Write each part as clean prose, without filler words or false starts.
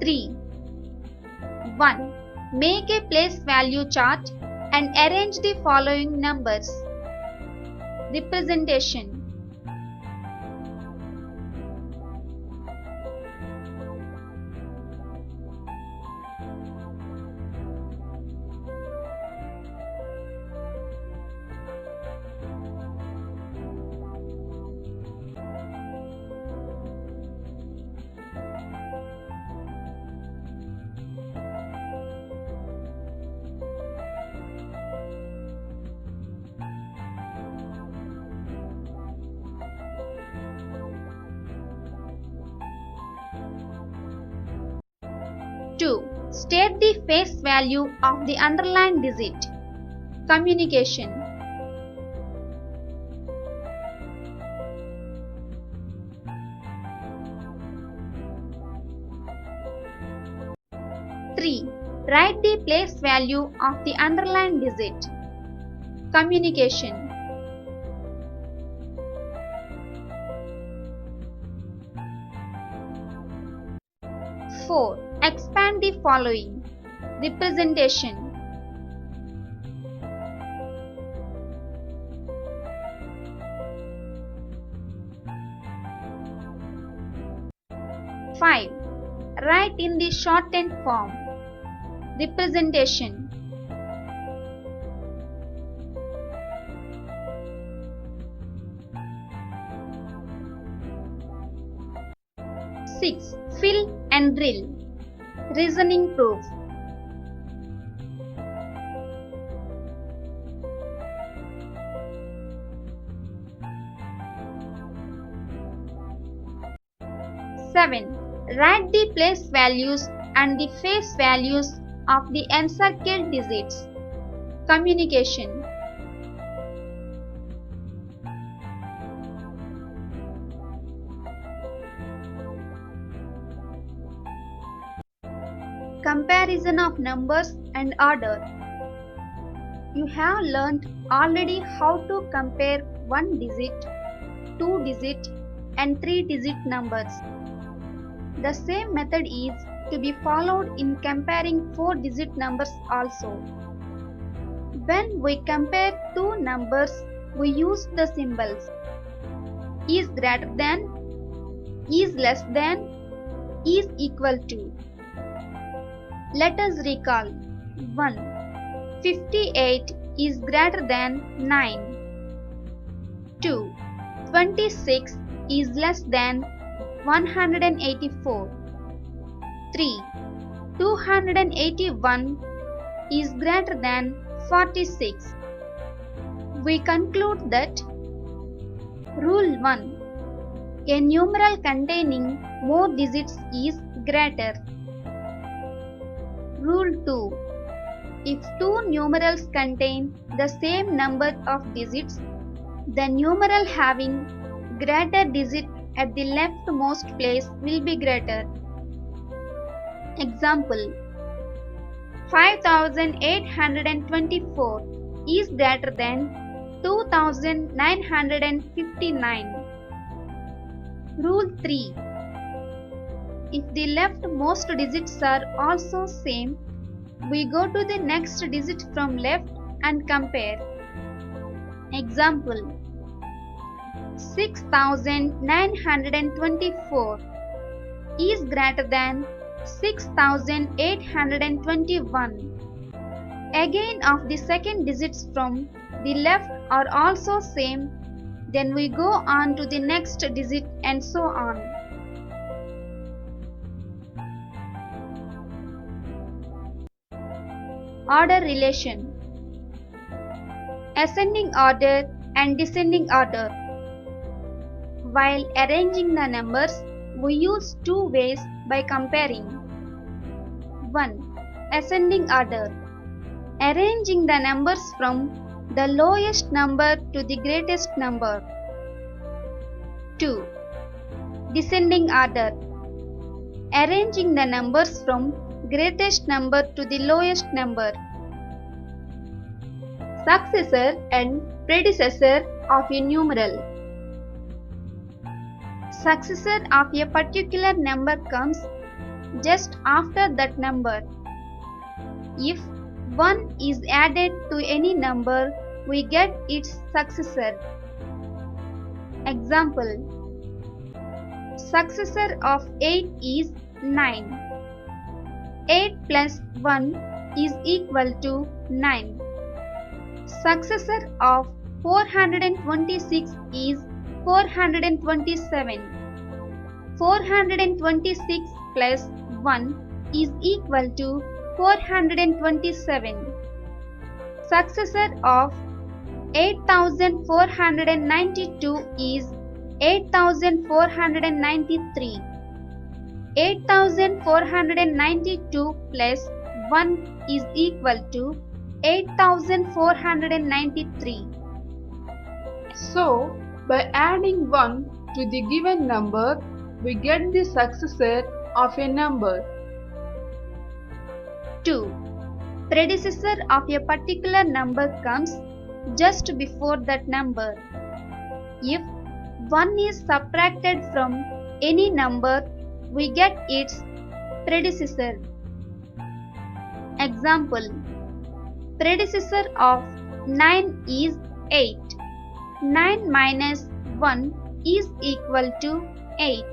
3. 1. Make a place value chart and arrange the following numbers. Representation. Two. State the face value of the underlined digit. Communication. Three. Write the place value of the underlined digit. Communication. 4. Expand the following. Representation. Five. Write in the shortened form. Representation. 6. Fill and drill. Reasoning proof. Seven. Write the place values and the face values of the encircled digits. Communication. Comparison of numbers and order. You have learnt already how to compare 1 digit, 2 digit and 3 digit numbers. The same method is to be followed in comparing 4 digit numbers also. When we compare two numbers, we use the symbols is greater than, is less than, is equal to. Let us recall 1. 58 is greater than 9. 2. 26 is less than 184. 3. 281 is greater than 46. We conclude that Rule 1. A numeral containing more digits is greater. Rule 2. If two numerals contain the same number of digits, the numeral having greater digit at the leftmost place will be greater. Example: 5824 is greater than 2959. Rule 3. If the leftmost digits are also same, we go to the next digit from left and compare. Example: 6924 is greater than 6821. Again, of the second digits from the left are also same, then we go on to the next digit and so on. Order relation. Ascending order and descending order. While arranging the numbers, we use two ways by comparing. 1. Ascending order. Arranging the numbers from the lowest number to the greatest number. 2. Descending order. Arranging the numbers from greatest number to the lowest number. Successor and predecessor of a numeral. Successor of a particular number comes just after that number. If 1 is added to any number, we get its successor. Example: successor of 8 is 9. 8 plus 1 is equal to 9. Successor of 426 is 427. 426 plus 1 is equal to 427. Successor of 8492 is 8493. 8492 plus 1 is equal to 8493. So, by adding 1 to the given number, we get the successor of a number. 2. Predecessor of a particular number comes just before that number. If 1 is subtracted from any number, we get its predecessor. Example: predecessor of 9 is 8. 9 minus 1 is equal to 8.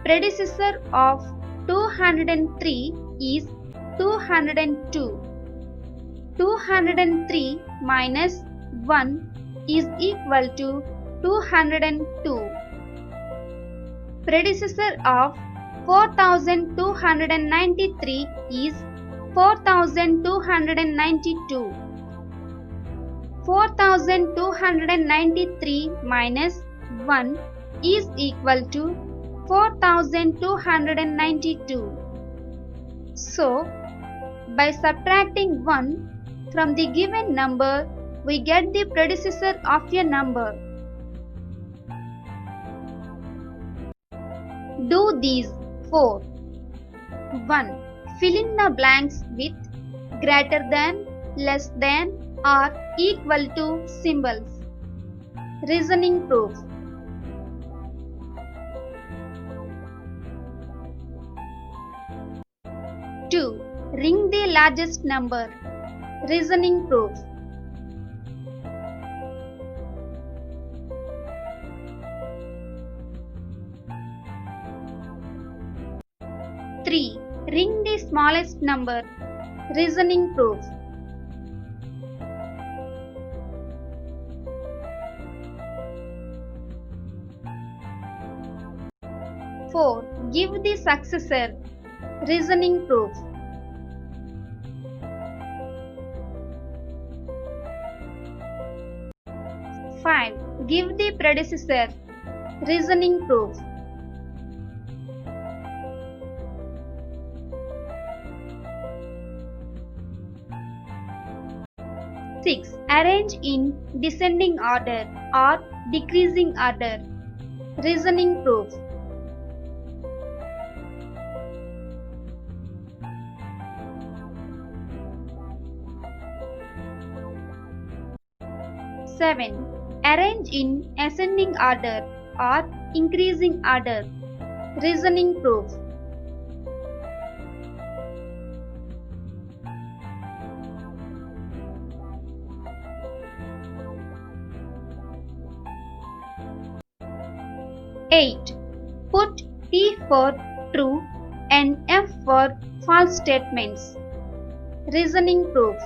Predecessor of 203 is 202. 203 minus 1 is equal to 202. Predecessor of 4293 is 4292. 4293 minus 1 is equal to 4292. So, by subtracting 1 from the given number, we get the predecessor of a number. Do these 4. 1. Fill in the blanks with greater than, less than, or equal to symbols. Reasoning proof. Two. Ring the largest number. Reasoning proof. 3. Ring the smallest number. Reasoning proof. 4. Give the successor. Reasoning proof. 5. Give the predecessor. Reasoning proof. 6. Arrange in descending order or decreasing order. Reasoning proof. 7. Arrange in ascending order or increasing order. Reasoning proof. 8. Put T for true and F for false statements. Reasoning proof.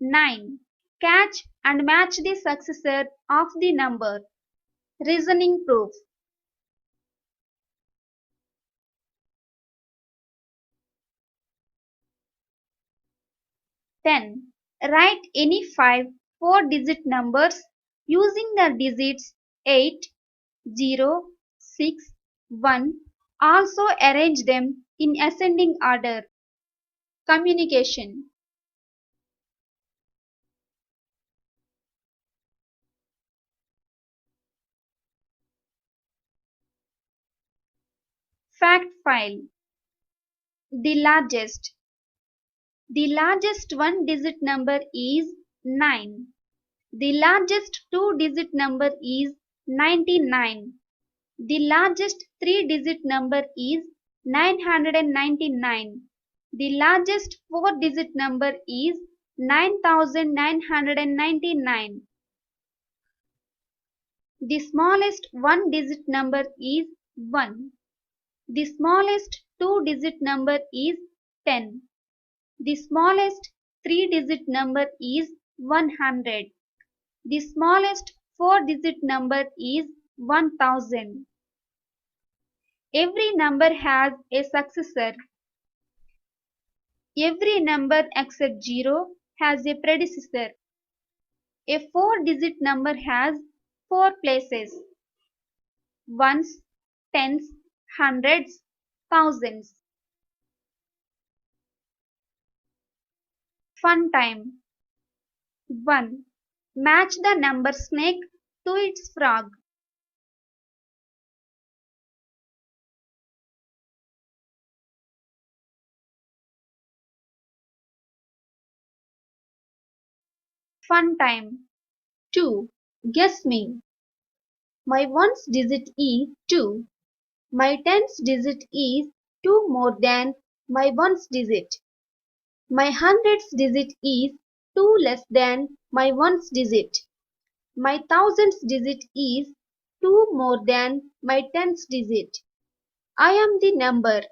9. Catch and match the successor of the number. Reasoning proof. 10. Write any 5 4-digit numbers using the digits 8, 0, 6, 1. Also arrange them in ascending order. Communication. Fact file. The largest. The largest one-digit number is 9. The largest two-digit number is 99. The largest three-digit number is 999. The largest four-digit number is 9999. The smallest one-digit number is 1. The smallest two-digit number is 10. The smallest three-digit number is 100. The smallest four-digit number is 1000. Every number has a successor. Every number except 0 has a predecessor. A four-digit number has four places: ones, tens, hundreds, thousands. Fun time. 1. Match the number snake to its frog. Fun time. 2. Guess me. My ones digit is 2. My tens digit is 2 more than my ones digit. My hundreds digit is 2 less than my ones digit. My thousands digit is 2 more than my tens digit. I am the number